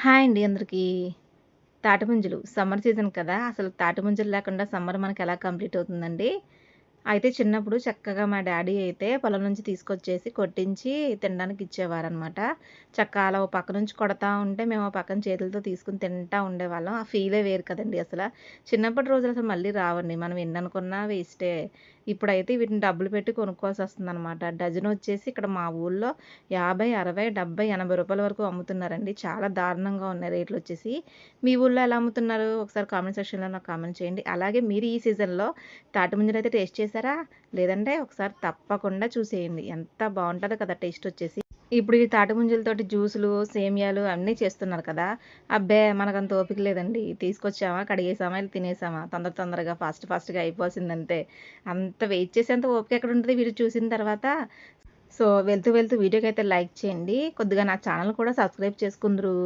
Hi అండి అందరికీ. తాటిముంజలు summer season కదా! అసలు తాటిముంజలు లేకుండా సమ్మర్ మనకెలా కంప్లీట్ అవుతుందండి. అయితే చిన్నప్పుడు చక్కగా మా డ్యాడీ అయితే పొలం నుంచి తీసుకొచ్చేసి కొట్టించి తినడానికి ఇచ్చేవారనమాట. చక్కగా అలా ఓ పక్క నుంచి కొడతా ఉంటే మేము ఓ పక్కన చేతులతో తీసుకొని తింటా ఉండేవాళ్ళం. ఆ ఫీలే వేరు కదండీ అసల. చిన్నప్పటి రోజులు అసలు మళ్ళీ రావండి. మనం ఎన్ననుకున్నా వేస్టే. ఇప్పుడైతే వీటిని డబ్బులు పెట్టి కొనుక్కోవాల్సొస్తుందనమాట. డజనొచ్చేసి ఇక్కడ మా ఊళ్ళో 50, 60, 70, 80 రూపాయల వరకు అమ్ముతున్నారండి. చాలా దారుణంగా ఉన్నాయి రేట్లొచ్చేసి. మీ ఊళ్ళో ఎలా అమ్ముతున్నారు? ఒకసారి కామెంట్ సెక్షన్‌లో నాకు కామెంట్ చేయండి. అలాగే మీరు ఈ సీజన్‌లో తాటిముంజలైతే టేస్ట్ చేసారా? లేదంటే ఒకసారి తప్పకుండా చూసేయండి. ఎంత బావుంటదో కదా టేస్టొచ్చేసి. ఇప్పుడు ఈ తాటిముంజలతోటి జ్యూసులు, సేమియాలు అన్నీ చేస్తున్నారు కదా! అబ్బే! మనకంత ఓపిక లేదండి. తీసుకొచ్చామా, కడిగేసామా, ఎళ్లి తినేసామా. తొందరగా ఫాస్ట్‌గా అయిపోవాల్సిందంతే. అంత వెయిట్ చేసేంత ఓపిక ఎక్కడుంటది వీడియో చూసిన తర్వాత. సో, వెళ్తూ వీడియోకైతే లైక్ చేయండి. కొద్దిగా నా ఛానెల్ కూడా సబ్స్క్రైబ్ చేసుకుందురు.